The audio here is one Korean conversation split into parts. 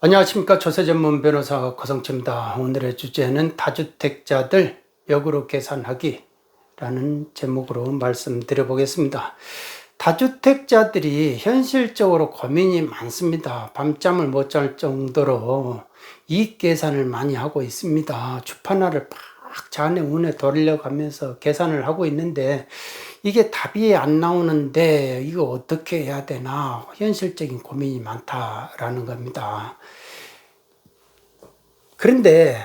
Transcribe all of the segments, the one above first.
안녕하십니까. 조세 전문 변호사 고성채입니다. 오늘의 주제는 다주택자들 역으로 계산하기라는 제목으로 말씀드려 보겠습니다. 다주택자들이 현실적으로 고민이 많습니다. 밤잠을 못 잘 정도로 이익 계산을 많이 하고 있습니다. 주판화를 막 잔에 운에 돌려가면서 계산을 하고 있는데 이게 답이 안 나오는데 이거 어떻게 해야 되나 현실적인 고민이 많다라는 겁니다. 그런데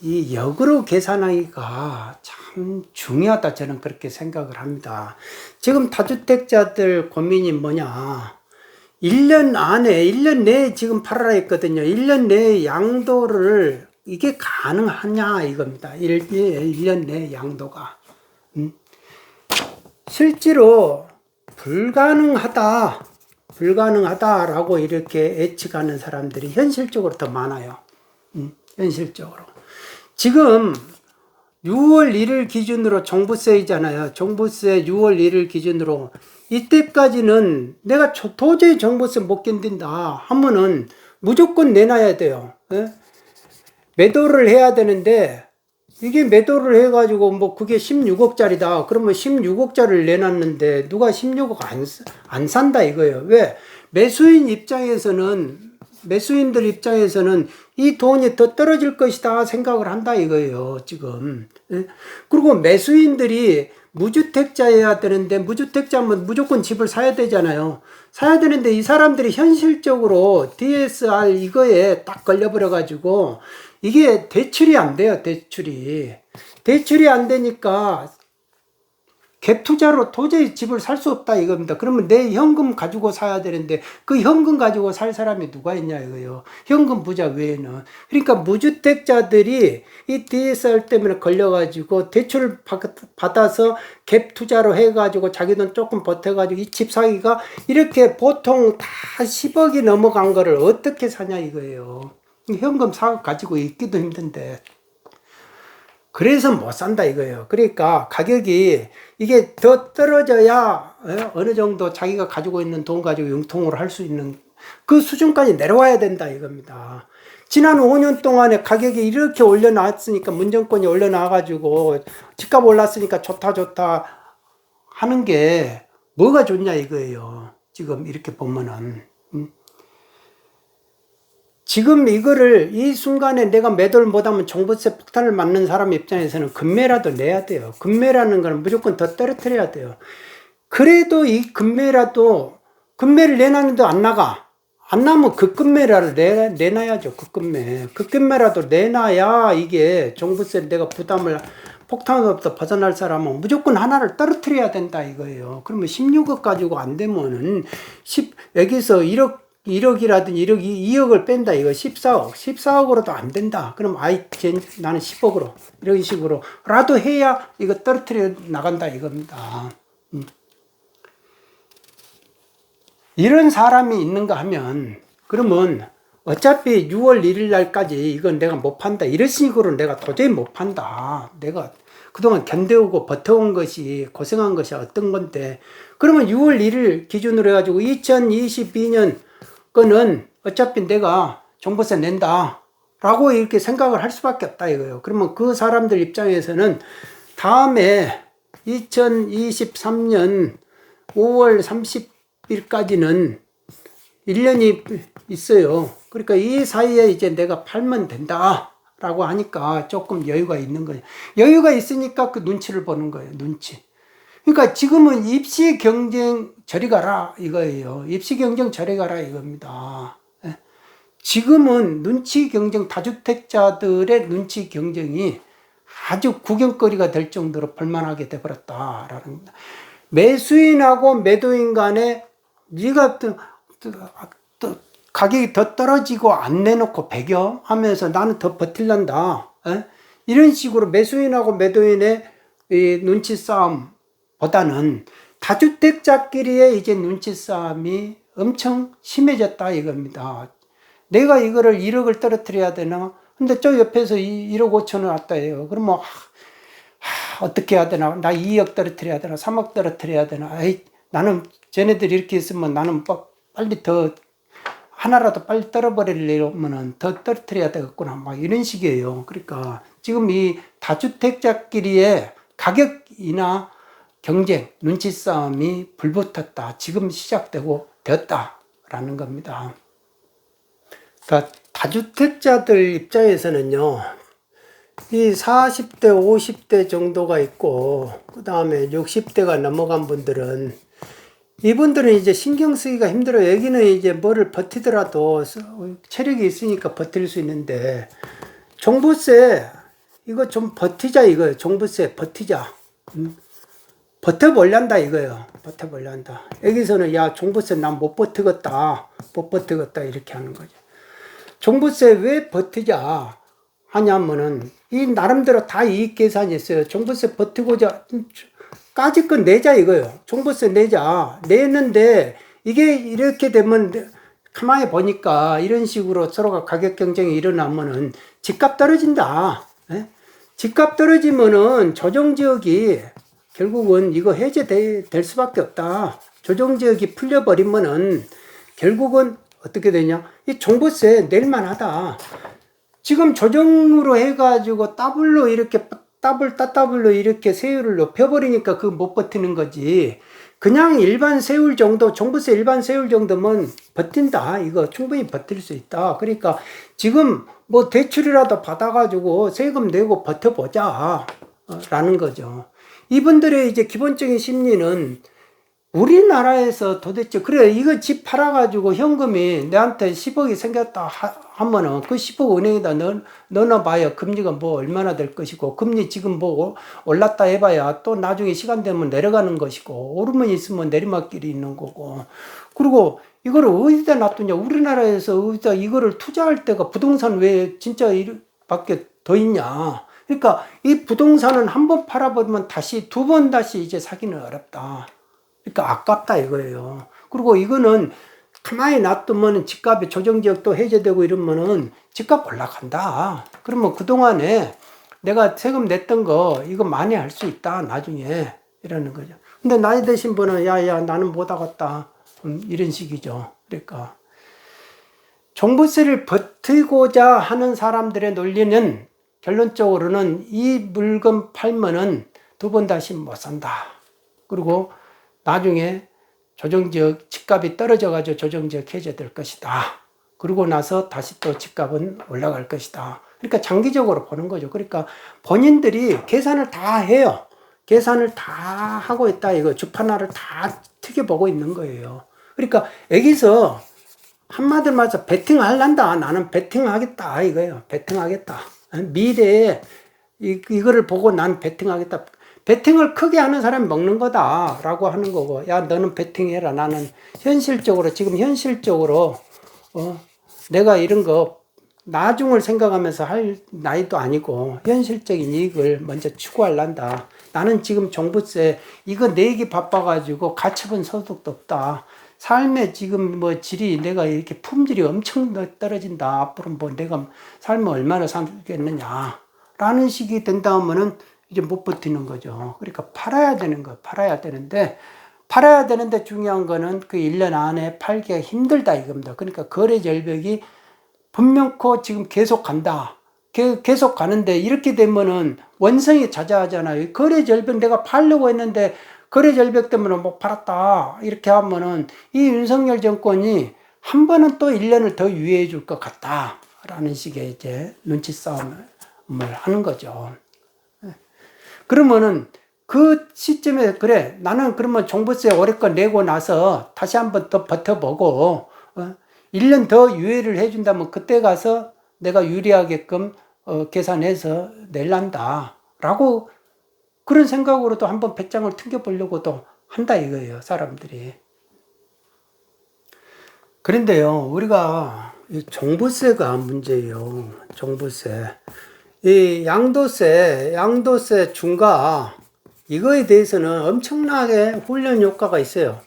이 역으로 계산하기가 참 중요하다, 저는 그렇게 생각을 합니다. 지금 다주택자들 고민이 뭐냐, 1년 안에 1년 내에 지금 팔아라 했거든요. 1년 내에 양도를 이게 가능하냐 이겁니다. 1년 내에 양도가 실제로 불가능하다라고 이렇게 예측하는 사람들이 현실적으로 더 많아요. 현실적으로. 지금 6월 1일 기준으로 종부세이잖아요. 종부세 6월 1일 기준으로 이때까지는 내가 도저히 종부세 못 견딘다 하면은 무조건 내놔야 돼요. 예? 매도를 해야 되는데 이게 매도를 해가지고 뭐 그게 16억짜리다. 그러면 16억짜리를 내놨는데 누가 16억 안 산다 이거예요. 왜? 매수인들 입장에서는 이 돈이 더 떨어질 것이다 생각을 한다 이거예요, 지금. 그리고 매수인들이 무주택자여야 되는데, 무주택자면 무조건 집을 사야 되잖아요. 사야 되는데 이 사람들이 현실적으로 DSR 이거에 딱 걸려버려가지고 이게 대출이 안 돼요, 대출이 안 되니까 갭 투자로 도저히 집을 살 수 없다 이겁니다. 그러면 내 현금 가지고 사야 되는데 그 현금 가지고 살 사람이 누가 있냐 이거예요. 현금 부자 외에는. 그러니까 무주택자들이 이 DSR 때문에 걸려가지고 대출을 받아서 갭 투자로 해가지고 자기 돈 조금 버텨가지고 이 집 사기가 이렇게 보통 다 10억이 넘어간 거를 어떻게 사냐 이거예요. 현금 가지고 있기도 힘든데. 그래서 못 산다 이거예요. 그러니까 가격이 이게 더 떨어져야 어느 정도 자기가 가지고 있는 돈 가지고 융통을 할 수 있는 그 수준까지 내려와야 된다 이겁니다. 지난 5년 동안에 가격이 이렇게 올려놨으니까, 문정권이 올려놔가지고 집값 올랐으니까 좋다 하는 게 뭐가 좋냐 이거예요. 지금 이렇게 보면은. 지금 이거를 이 순간에 내가 매도를 못하면 종부세 폭탄을 맞는 사람 입장에서는 금매라도 내야 돼요. 금매라는 건 무조건 더 떨어뜨려야 돼요. 그래도 이 금매를 내놨는데 안 나가. 안 나면 급금매라를 내놔야죠. 급금매라도 내놔야 이게 종부세 내가 폭탄으로부터 벗어날 사람은 무조건 하나를 떨어뜨려야 된다 이거예요. 그러면 16억 가지고 안 되면은 여기서 1억이라든지 2억을 뺀다 이거 14억으로도 안 된다. 그럼 나는 10억으로 이런 식으로 라도 해야 이거 떨어뜨려 나간다 이겁니다. 이런 사람이 있는가 하면 그러면 어차피 6월 1일 날까지 이건 내가 못 판다 이런 식으로 내가 도저히 못 판다. 내가 그동안 견뎌오고 버텨온 것이 고생한 것이 어떤 건데, 그러면 6월 1일 기준으로 해가지고 2022년 거는 어차피 내가 종부세 낸다 라고 이렇게 생각을 할 수밖에 없다 이거예요. 그러면 그 사람들 입장에서는 다음에 2023년 5월 30일까지는 1년이 있어요. 그러니까 이 사이에 이제 내가 팔면 된다 라고 하니까 조금 여유가 있는 거예요. 여유가 있으니까 그 눈치를 보는 거예요. 눈치. 그러니까 지금은 입시 경쟁 저리 가라 이거예요. 입시 경쟁 저리 가라 이겁니다. 지금은 눈치 경쟁, 다주택자들의 눈치 경쟁이 아주 구경거리가 될 정도로 볼만하게 돼버렸다라는 겁니다. 매수인하고 매도인 간에 네가 가격이 더 떨어지고 안 내놓고 배겨하면서 나는 더 버틸란다. 이런 식으로 매수인하고 매도인의 이 눈치 싸움 보다는 다주택자끼리의 이제 눈치 싸움이 엄청 심해졌다 이겁니다. 내가 이거를 1억을 떨어뜨려야 되나? 근데 저 옆에서 1억 5천원 왔다 해요. 그러면 어떻게 해야 되나? 나 2억 떨어뜨려야 되나? 3억 떨어뜨려야 되나? 나는 쟤네들이 이렇게 있으면 나는 빨리 더 하나라도 빨리 떨어버리려면은 더 떨어뜨려야 되겠구나. 막 이런 식이에요. 그러니까 지금 이 다주택자끼리의 가격이나 경쟁, 눈치 싸움이 불붙었다. 지금 시작되고 되었다라는 겁니다. 그러니까 다주택자들 입장에서는요, 이 40대, 50대 정도가 있고, 그 다음에 60대가 넘어간 분들은, 이분들은 이제 신경 쓰기가 힘들어요. 여기는 이제 뭐를 버티더라도 체력이 있으니까 버틸 수 있는데, 종부세, 이거 좀 버티자 이거예요. 종부세 버티자. 버텨보려한다 이거예요. 버텨보려한다. 여기서는 야, 종부세 난 못 버티겠다. 못 버티겠다. 이렇게 하는 거죠. 종부세 왜 버티자 하냐면은, 이 나름대로 다 이익 계산이 있어요. 종부세 버티고자, 까짓 건 내자 이거예요. 종부세 내자. 내는데, 이게 이렇게 되면, 가만히 보니까 이런 식으로 서로가 가격 경쟁이 일어나면은 집값 떨어진다. 예? 집값 떨어지면은 조정지역이 결국은 이거 해제될 수밖에 없다. 조정지역이 풀려버리면은 결국은 어떻게 되냐? 이 종부세 낼만하다. 지금 조정으로 해가지고 더블로 이렇게 따블로 이렇게 세율을 높여버리니까 그거 못 버티는 거지. 그냥 일반 세율 정도, 종부세 일반 세율 정도면 버틴다. 이거 충분히 버틸 수 있다. 그러니까 지금 뭐 대출이라도 받아가지고 세금 내고 버텨보자. 라는 거죠. 이분들의 이제 기본적인 심리는 우리나라에서 도대체, 그래, 이거 집 팔아가지고 현금이 내한테 10억이 생겼다 하면은 그 10억 은행에다 넣어놔봐야 금리가 뭐 얼마나 될 것이고, 금리 지금 뭐 올랐다 해봐야 또 나중에 시간 되면 내려가는 것이고, 오르면 있으면 내리막길이 있는 거고, 그리고 이거를 어디다 놔두냐. 우리나라에서 어디다 이거를 투자할 때가 부동산 왜 진짜 밖에 더 있냐. 그러니까 이 부동산은 한번 팔아버리면 다시 두 번 다시 이제 사기는 어렵다. 그러니까 아깝다 이거예요. 그리고 이거는 가만히 놔두면 집값이 조정지역도 해제되고 이러면은 집값 올라간다. 그러면 그동안에 내가 세금 냈던 거 이거 만회할 수 있다 나중에 이러는 거죠. 근데 나이 드신 분은 야야 나는 못 하겠다 이런 식이죠. 그러니까 종부세를 버티고자 하는 사람들의 논리는 결론적으로는 이 물건 팔면은 두 번 다시 못 산다. 그리고 나중에 조정지역 집값이 떨어져가지고 조정지역 해제될 것이다. 그러고 나서 다시 또 집값은 올라갈 것이다. 그러니까 장기적으로 보는 거죠. 그러니까 본인들이 계산을 다 해요. 계산을 다 하고 있다. 이거 주판화를 다 튀겨보고 있는 거예요. 그러니까 여기서 한마디로 말해서 베팅할란다. 나는 베팅하겠다. 이거예요. 베팅하겠다. 미래에 이거를 보고 난 베팅하겠다. 베팅을 크게 하는 사람이 먹는 거다 라고 하는 거고, 야 너는 베팅해라. 나는 현실적으로 지금 현실적으로 내가 이런 거 나중을 생각하면서 할 나이도 아니고 현실적인 이익을 먼저 추구할란다. 나는 지금 종부세 이거 내기 바빠가지고 가처분 소득도 없다. 삶의 지금 뭐 질이 내가 이렇게 품질이 엄청 떨어진다. 앞으로 뭐 내가 삶을 얼마나 살겠느냐 라는 식이 된다 하면은 이제 못 버티는 거죠. 그러니까 팔아야 되는 거, 팔아야 되는데 중요한 거는 그 1년 안에 팔기가 힘들다 이겁니다. 그러니까 거래 절벽이 분명코 지금 계속 간다. 계속 가는데 이렇게 되면은 원성이 자자하잖아요. 거래 절벽 내가 팔려고 했는데 거래 절벽 때문에 못 팔았다. 이렇게 하면은 이 윤석열 정권이 한 번은 또 1년을 더 유예해 줄 것 같다. 라는 식의 이제 눈치 싸움을 하는 거죠. 그러면은 그 시점에 그래 나는 그러면 종부세 올해껏 내고 나서 다시 한번 더 버텨보고 1년 더 유예를 해준다면 그때 가서 내가 유리하게끔 계산해서 낼란다 라고 그런 생각으로도 한번 배짱을 튕겨보려고도 한다 이거예요 사람들이. 그런데요 우리가 이 종부세가 문제예요. 종부세 이 양도세 중과 이거에 대해서는 엄청나게 훈련 효과가 있어요.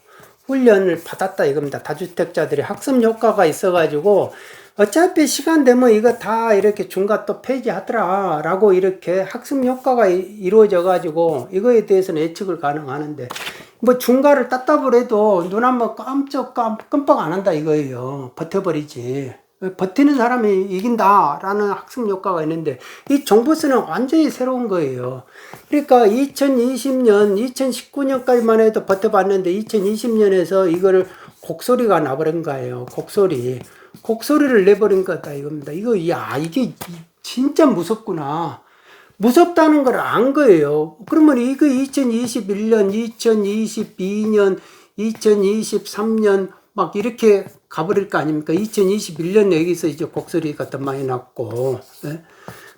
훈련을 받았다 이겁니다. 다주택자들이 학습 효과가 있어가지고 어차피 시간 되면 이거 다 이렇게 중과 또 폐지하더라 라고 이렇게 학습 효과가 이루어져 가지고 이거에 대해서는 예측을 가능하는데 뭐 중과를 땄다고 해도 눈 한번 깜빡 안 한다 이거예요. 버텨버리지. 버티는 사람이 이긴다라는 학습 효과가 있는데 이 종부세는 완전히 새로운 거예요. 그러니까 2020년, 2019년까지만 해도 버텨봤는데 2020년에서 이거를 곡소리가 나버린 거예요. 곡소리를 내버린 거다 이겁니다. 이게 진짜 무섭구나. 무섭다는 걸 안 거예요. 그러면 이거 2021년, 2022년, 2023년 막 이렇게 가버릴 거 아닙니까? 2021년 여기서 이제 곡소리가 더 많이 났고, 예?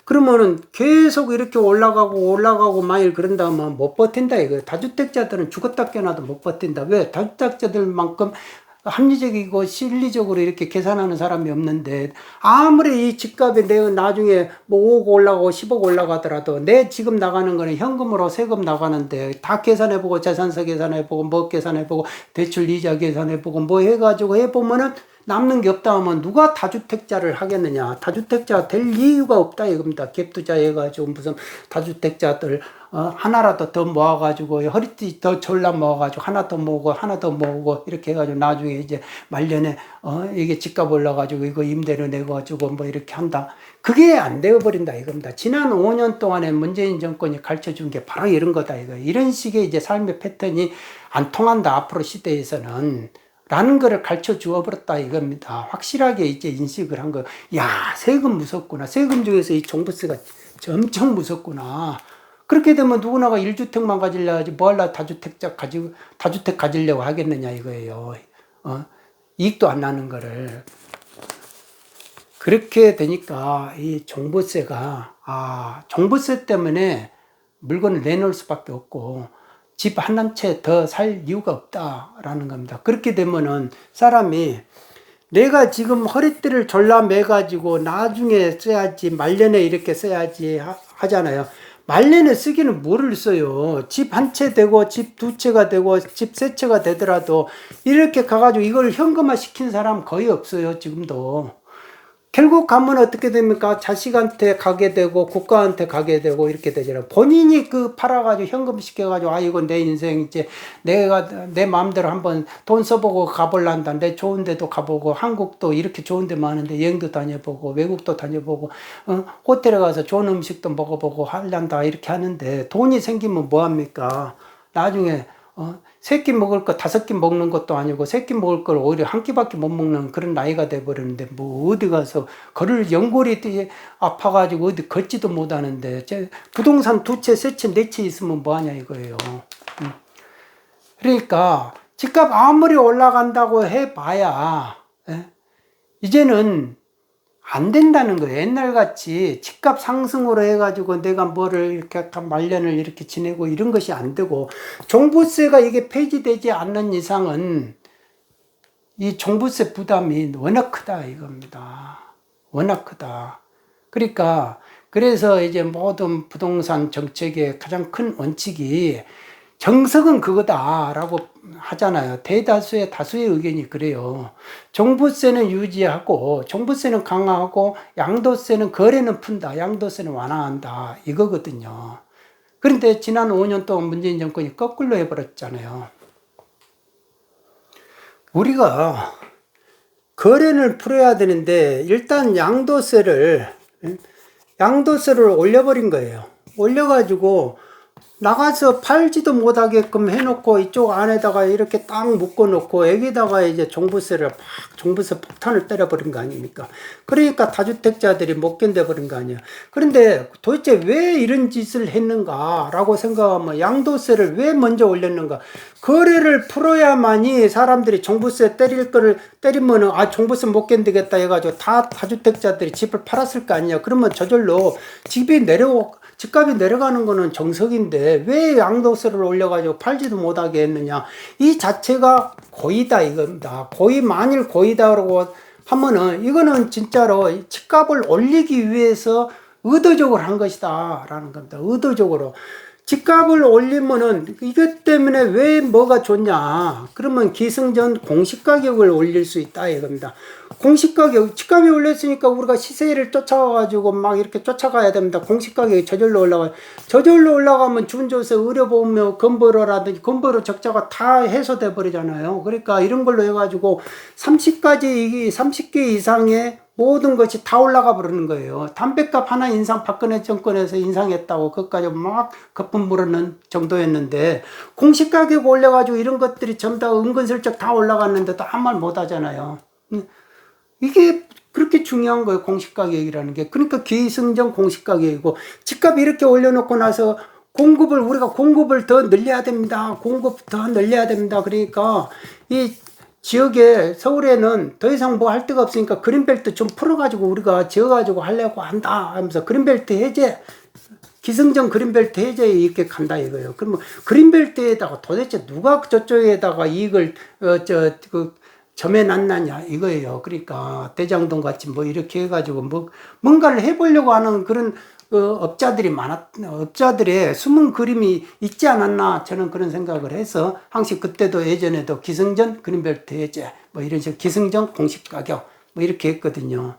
그러면은 계속 이렇게 올라가고 많이 그런다면 못 버틴다 이거예요. 다주택자들은 죽었다 깨어나도 못 버틴다. 왜? 다주택자들만큼 합리적이고 실리적으로 이렇게 계산하는 사람이 없는데 아무리 이 집값이 내가 나중에 뭐 5억 올라가고 10억 올라가더라도 내 지금 나가는 거는 현금으로 세금 나가는데 다 계산해보고 재산세 계산해보고 뭐 계산해보고 대출 이자 계산해보고 뭐 해가지고 해보면은 남는 게 없다 하면 누가 다주택자를 하겠느냐. 다주택자 될 이유가 없다 이겁니다. 갭투자 해가지고 무슨 다주택자들 하나라도 더 모아가지고 허리띠 더 졸라 모아가지고 하나 더 모으고 이렇게 해가지고 나중에 이제 말년에 이게 집값 올라가지고 이거 임대료 내가지고 뭐 이렇게 한다. 그게 안 되어버린다 이겁니다. 지난 5년 동안에 문재인 정권이 가르쳐준 게 바로 이런 거다 이거. 이런 식의 이제 삶의 패턴이 안 통한다 앞으로 시대에서는. 라는 거를 가르쳐 주어 버렸다 이겁니다. 확실하게 이제 인식을 한 거. 야, 세금 무섭구나. 세금 중에서 이 종부세가 엄청 무섭구나. 그렇게 되면 누구나가 1주택만 가지려고 하지 뭐 하려 다주택 가지려고 하겠느냐 이거예요. 이익도 안 나는 거를. 그렇게 되니까 이 종부세가 종부세 때문에 물건을 내놓을 수밖에 없고 집 한 채 더 살 이유가 없다라는 겁니다. 그렇게 되면은 사람이 내가 지금 허리띠를 졸라 매가지고 나중에 써야지 말년에 이렇게 써야지 하잖아요. 말년에 쓰기는 뭐를 써요. 집 한 채 되고 집 두 채가 되고 집 세 채가 되더라도 이렇게 가가지고 이걸 현금화 시킨 사람 거의 없어요. 지금도. 결국 가면 어떻게 됩니까? 자식한테 가게 되고 국가한테 가게 되고 이렇게 되잖아요. 본인이 팔아가지고 현금 시켜가지고 이건 내 인생 이제 내가 내 마음대로 한번 돈 써보고 가볼란다. 내 좋은 데도 가보고 한국도 이렇게 좋은 데 많은데 여행도 다녀보고 외국도 다녀보고 호텔에 가서 좋은 음식도 먹어보고 하란다 이렇게 하는데 돈이 생기면 뭐합니까? 나중에 세 끼 먹을 거 다섯 끼 먹는 것도 아니고 세 끼 먹을 걸 오히려 한 끼밖에 못 먹는 그런 나이가 돼버리는데 뭐 어디 가서 연골이 아파가지고 어디 걷지도 못하는데 부동산 두 채, 세 채, 네 채 있으면 뭐하냐 이거예요. 그러니까 집값 아무리 올라간다고 해봐야 이제는 안 된다는 거예요. 옛날같이 집값 상승으로 해가지고 내가 뭐를 이렇게 말년을 이렇게 지내고 이런 것이 안 되고 종부세가 이게 폐지되지 않는 이상은 이 종부세 부담이 워낙 크다 이겁니다. 워낙 크다. 그러니까 그래서 이제 모든 부동산 정책의 가장 큰 원칙이 정석은 그거다라고 하잖아요. 대다수의 다수의 의견이 그래요. 종부세는 유지하고 종부세는 강화하고 양도세는 거래는 푼다. 양도세는 완화한다. 이거거든요. 그런데 지난 5년 동안 문재인 정권이 거꾸로 해버렸잖아요. 우리가 거래를 풀어야 되는데 일단 양도세를 올려버린 거예요. 올려가지고 나가서 팔지도 못하게끔 해놓고 이쪽 안에다가 이렇게 딱 묶어놓고 여기다가 이제 종부세 폭탄을 때려버린 거 아닙니까? 그러니까 다주택자들이 못 견뎌버린 거 아니에요. 그런데 도대체 왜 이런 짓을 했는가라고 생각하면 양도세를 왜 먼저 올렸는가? 거래를 풀어야만이 사람들이 종부세 때리면은 종부세 못 견디겠다 해가지고 다주택자들이 집을 팔았을 거 아니냐? 그러면 저절로 집값이 내려가는 거는 정석인데 왜 양도세를 올려가지고 팔지도 못하게 했느냐. 이 자체가 고의다 이겁니다. 만일 고의다라고 하면은 이거는 진짜로 집값을 올리기 위해서 의도적으로 한 것이다 라는 겁니다. 의도적으로. 집값을 올리면은 이것 때문에 왜 뭐가 좋냐. 그러면 기승전 공시가격을 올릴 수 있다 이겁니다. 공시가격, 집값이 올랐으니까 우리가 시세를 쫓아가가지고 막 이렇게 쫓아가야 됩니다. 공시가격이 저절로 올라가요. 저절로 올라가면 준조세, 의료보험료, 건보료라든지 건보료 적자가 다 해소돼 버리잖아요. 그러니까 이런 걸로 해가지고 30개 이상의 모든 것이 다 올라가 버리는 거예요. 담배값 하나 인상, 박근혜 정권에서 인상했다고 그것까지 막 거품 부르는 정도였는데, 공시가격 올려가지고 이런 것들이 전부 다 은근슬쩍 다 올라갔는데도 아무 말 못 하잖아요. 이게 그렇게 중요한 거예요, 공시가격이라는 게. 그러니까 기승전 공시가격이고, 집값 이렇게 올려놓고 나서 우리가 공급을 더 늘려야 됩니다. 공급 더 늘려야 됩니다. 그러니까 이 지역에, 서울에는 더 이상 뭐 할 데가 없으니까 그린벨트 좀 풀어가지고 우리가 지어가지고 하려고 한다 하면서 그린벨트 해제, 기승전 그린벨트 해제에 이렇게 간다 이거예요. 그러면 그린벨트에다가 도대체 누가 저쪽에다가 이익을 점해놨느냐 이거예요. 그러니까 대장동 같이 뭐 이렇게 해가지고 뭐 뭔가를 해보려고 하는 그런 업자들의 숨은 그림이 있지 않았나, 저는 그런 생각을 해서 항상 그때도 예전에도 기승전 그린벨트 해제 뭐 이런 식으로 기승전 공시가격 뭐 이렇게 했거든요.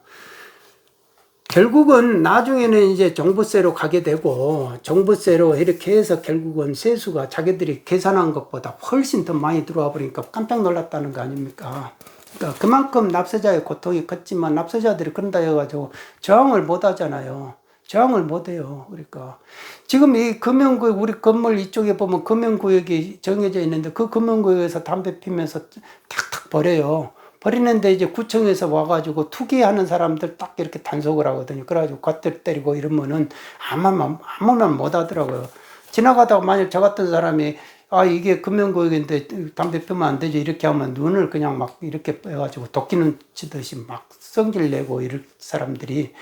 결국은 나중에는 이제 종부세로 가게 되고, 종부세로 이렇게 해서 결국은 세수가 자기들이 계산한 것보다 훨씬 더 많이 들어와 버리니까 깜짝 놀랐다는 거 아닙니까? 그러니까 그만큼 납세자의 고통이 컸지만 납세자들이 그런다 해가지고 저항을 못 하잖아요. 저항을 못 해요. 그러니까 지금 이 금연구역, 우리 건물 이쪽에 보면 금연구역이 정해져 있는데 그 금연구역에서 담배 피면서 탁탁 버려요. 버리는데 이제 구청에서 와가지고 투기하는 사람들 딱 이렇게 단속을 하거든요. 그래가지고 겉들 때리고 이러면은 아무나 못 하더라고요. 지나가다가 만약 저 같은 사람이 이게 금연구역인데 담배 피우면 안 되지 이렇게 하면 눈을 그냥 막 이렇게 빼가지고 도끼는 치듯이 막 성질 내고 이럴 사람들이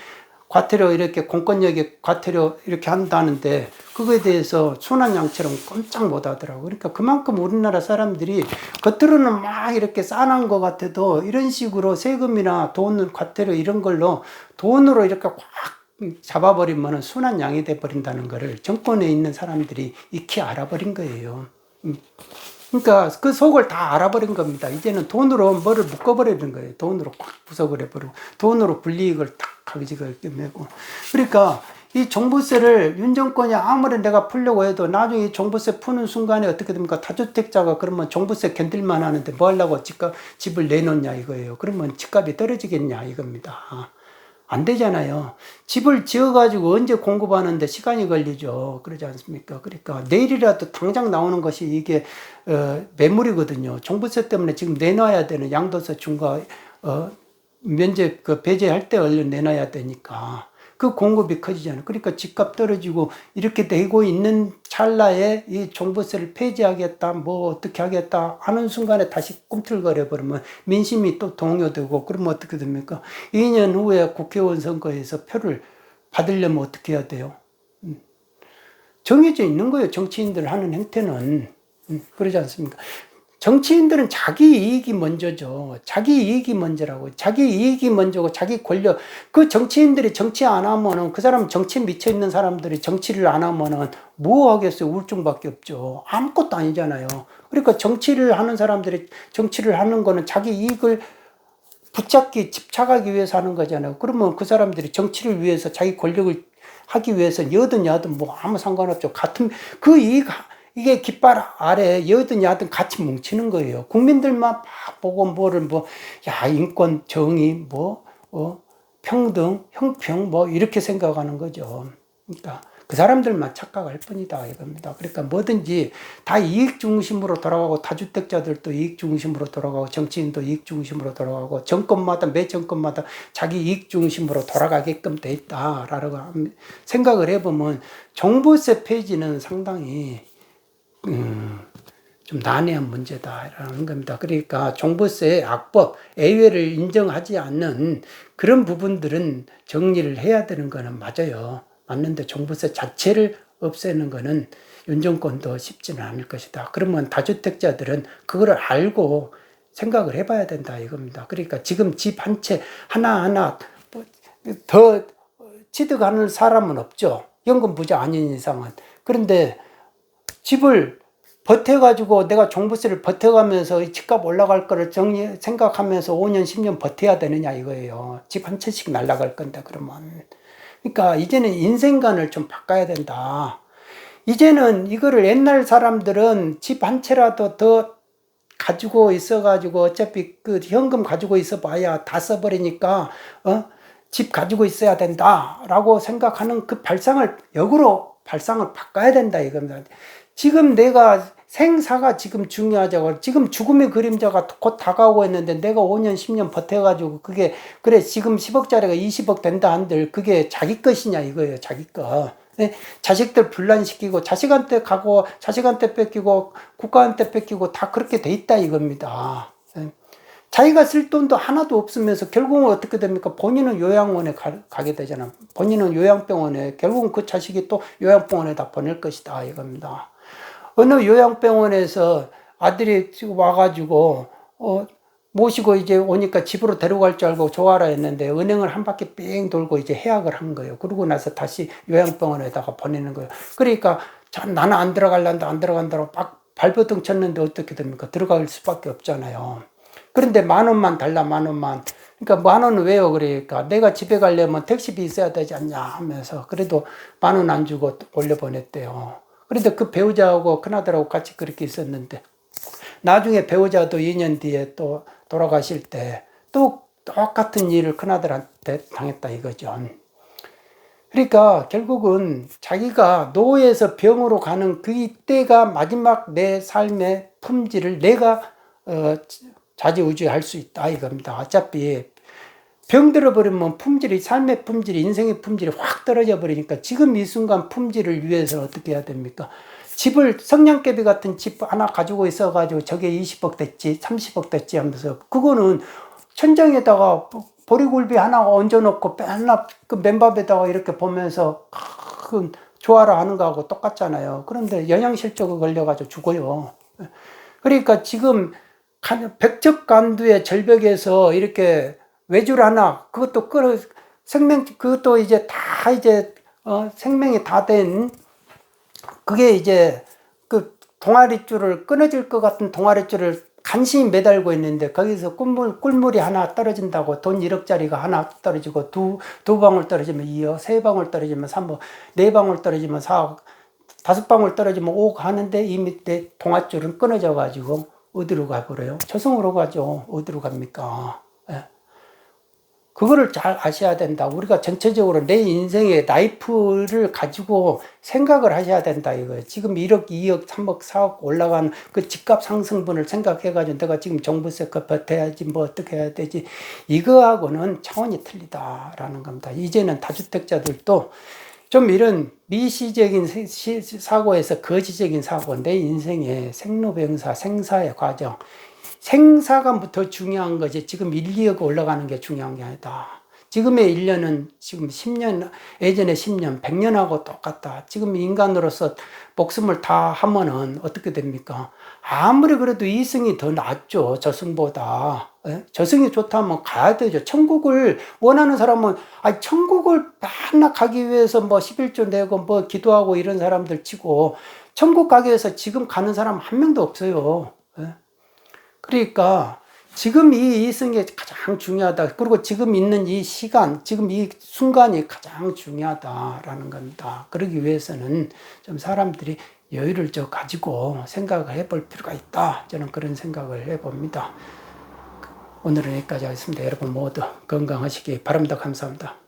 과태료 이렇게 공권력에 과태료 이렇게 한다는데 그거에 대해서 순한 양처럼 꼼짝 못 하더라고. 그러니까 그만큼 우리나라 사람들이 겉으로는 막 이렇게 싸난 것 같아도 이런 식으로 세금이나 돈, 과태료 이런 걸로 돈으로 이렇게 확 잡아버리면 순한 양이 돼버린다는 거를 정권에 있는 사람들이 익히 알아버린 거예요. 그러니까 그 속을 다 알아버린 겁니다. 이제는 돈으로 뭐를 묶어버리는 거예요. 돈으로 꽉 부석을 해버리고 돈으로 불이익을 탁 가지고 내고. 그러니까 이 종부세를 윤 정권이 아무리 내가 풀려고 해도 나중에 종부세 푸는 순간에 어떻게 됩니까? 다주택자가 그러면 종부세 견딜만 하는데 뭐 하려고 집을 내놓냐 이거예요. 그러면 집값이 떨어지겠냐 이겁니다. 안 되잖아요. 집을 지어가지고 언제 공급하는데 시간이 걸리죠. 그러지 않습니까? 그러니까 내일이라도 당장 나오는 것이 이게 매물이거든요. 종부세 때문에 지금 내놔야 되는 양도세 중과 면제 배제할 때 얼른 내놔야 되니까 그 공급이 커지잖아요. 그러니까 집값 떨어지고 이렇게 되고 있는 찰나에 이 종부세를 폐지하겠다, 뭐 어떻게 하겠다 하는 순간에 다시 꿈틀거려 버리면 민심이 또 동요되고 그러면 어떻게 됩니까? 2년 후에 국회의원 선거에서 표를 받으려면 어떻게 해야 돼요? 정해져 있는 거예요. 정치인들 하는 행태는. 그러지 않습니까? 정치인들은 자기 이익이 먼저죠. 자기 이익이 먼저라고. 자기 이익이 먼저고 자기 권력. 그 정치인들이 정치 안 하면은 그 사람 정치에 미쳐 있는 사람들이 정치를 안 하면은 뭐 하겠어요? 우울증밖에 없죠. 아무것도 아니잖아요. 그러니까 정치를 하는 사람들이 정치를 하는 거는 자기 이익을 붙잡기, 집착하기 위해서 하는 거잖아요. 그러면 그 사람들이 정치를 위해서 자기 권력을 하기 위해서 여든 야든 뭐 아무 상관없죠. 같은 그 이게 깃발 아래 여든 야든 같이 뭉치는 거예요. 국민들만 막 보고 인권, 정의, 평등, 형평, 이렇게 생각하는 거죠. 그러니까 그 사람들만 착각할 뿐이다 이겁니다. 그러니까 뭐든지 다 이익 중심으로 돌아가고 다주택자들도 이익 중심으로 돌아가고 정치인도 이익 중심으로 돌아가고 매 정권마다 자기 이익 중심으로 돌아가게끔 돼 있다라고 생각을 해보면 종부세 폐지는 상당히 좀 난해한 문제다라는 겁니다. 그러니까 종부세 악법, 예외를 인정하지 않는 그런 부분들은 정리를 해야 되는 거는 맞아요. 맞는데 종부세 자체를 없애는 거는 윤 정권도 쉽지는 않을 것이다. 그러면 다주택자들은 그거를 알고 생각을 해봐야 된다 이겁니다. 그러니까 지금 집 한 채 하나하나 더 취득하는 사람은 없죠. 연금 부자 아닌 이상은. 그런데 집을 버텨가지고 내가 종부세를 버텨가면서 이 집값 올라갈 거를 생각하면서 5년, 10년 버텨야 되느냐 이거예요. 집 한 채씩 날라갈 건데, 그러면. 그러니까 이제는 인생관을 좀 바꿔야 된다. 이제는 이거를 옛날 사람들은 집 한 채라도 더 가지고 있어가지고 어차피 그 현금 가지고 있어 봐야 다 써버리니까, 집 가지고 있어야 된다라고 생각하는 그 발상을, 역으로 발상을 바꿔야 된다 이겁니다. 지금 내가 생사가 지금 중요하자고, 지금 죽음의 그림자가 곧 다가오고 있는데 내가 5년, 10년 버텨가지고 그게, 그래, 지금 10억짜리가 20억 된다 한들 그게 자기 것이냐 이거예요, 자기 것. 자식들 분란시키고, 자식한테 가고, 자식한테 뺏기고, 국가한테 뺏기고, 다 그렇게 돼 있다 이겁니다. 자기가 쓸 돈도 하나도 없으면서 결국은 어떻게 됩니까? 본인은 요양원에 가게 되잖아. 본인은 요양병원에, 결국은 그 자식이 또 요양병원에다 보낼 것이다 이겁니다. 어느 요양병원에서 아들이 와가지고, 모시고 이제 오니까 집으로 데려갈 줄 알고 좋아라 했는데 은행을 한 바퀴 삥 돌고 이제 해약을 한 거예요. 그러고 나서 다시 요양병원에다가 보내는 거예요. 그러니까 나는 안 들어갈란다, 안 들어간다고 발버둥 쳤는데 어떻게 됩니까? 들어갈 수밖에 없잖아요. 그런데 10,000원만 달라, 10,000원만. 그러니까 10,000원은 왜요? 그러니까 내가 집에 가려면 택시비 있어야 되지 않냐 하면서 그래도 10,000원 안 주고 올려보냈대요. 그런데 그 배우자하고 큰아들하고 같이 그렇게 있었는데 나중에 배우자도 2년 뒤에 또 돌아가실 때 또 똑같은 일을 큰아들한테 당했다 이거죠. 그러니까 결국은 자기가 노예에서 병으로 가는 그 이때가 마지막 내 삶의 품질을 내가 좌지우지할 수 있다 이겁니다. 어차피 병 들어버리면 품질이, 삶의 품질이, 인생의 품질이 확 떨어져 버리니까 지금 이 순간 품질을 위해서 어떻게 해야 됩니까? 집을, 성냥개비 같은 집 하나 가지고 있어가지고 저게 20억 됐지, 30억 됐지 하면서, 그거는 천장에다가 보리굴비 하나 얹어놓고 맨날 그 맨밥에다가 이렇게 보면서 좋아라 하는 거하고 똑같잖아요. 그런데 영양실조가 걸려가지고 죽어요. 그러니까 지금 백척간두의 절벽에서 이렇게 외줄 하나, 그것도 그것도 이제 다 이제, 생명이 다 된, 그게 이제 그 동아리줄을, 끊어질 것 같은 동아리줄을 간신히 매달고 있는데 거기서 꿀물이 하나 떨어진다고 돈 1억짜리가 하나 떨어지고 두 방울 떨어지면 2억, 3방울 떨어지면 3억, 4방울 떨어지면 4억, 5방울 떨어지면 5억 하는데 이미 내 동아줄은 끊어져 가지고 어디로 가버려요? 저승으로 가죠. 어디로 갑니까? 예. 그거를 잘 아셔야 된다. 우리가 전체적으로 내 인생의 라이프를 가지고 생각을 하셔야 된다 이거예요. 지금 1억, 2억, 3억, 4억 올라간 그 집값 상승분을 생각해가지고 내가 지금 종부세 버텨야지, 뭐 어떻게 해야 되지, 이거하고는 차원이 틀리다라는 겁니다. 이제는 다주택자들도 좀 이런 미시적인 사고에서 거시적인 사고, 내 인생의 생로병사, 생사의 과정, 생사가 더 중요한 거지 지금 1, 2억 올라가는 게 중요한 게 아니다. 지금의 1년은 지금 10년, 예전에 10년, 100년하고 똑같다. 지금 인간으로서 목숨을 다 하면은 어떻게 됩니까? 아무리 그래도 이승이 더 낫죠. 저승보다. 저승이 좋다면 가야 되죠. 천국을 원하는 사람은, 천국을 맨날 가기 위해서 뭐 11조 내고 뭐 기도하고 이런 사람들 치고 천국 가기 위해서 지금 가는 사람 한 명도 없어요. 그러니까 지금 이 이승이 가장 중요하다. 그리고 지금 있는 이 시간, 지금 이 순간이 가장 중요하다라는 겁니다. 그러기 위해서는 좀 사람들이 여유를 좀 가지고 생각을 해볼 필요가 있다. 저는 그런 생각을 해봅니다. 오늘은 여기까지 하겠습니다. 여러분 모두 건강하시기 바랍니다. 감사합니다.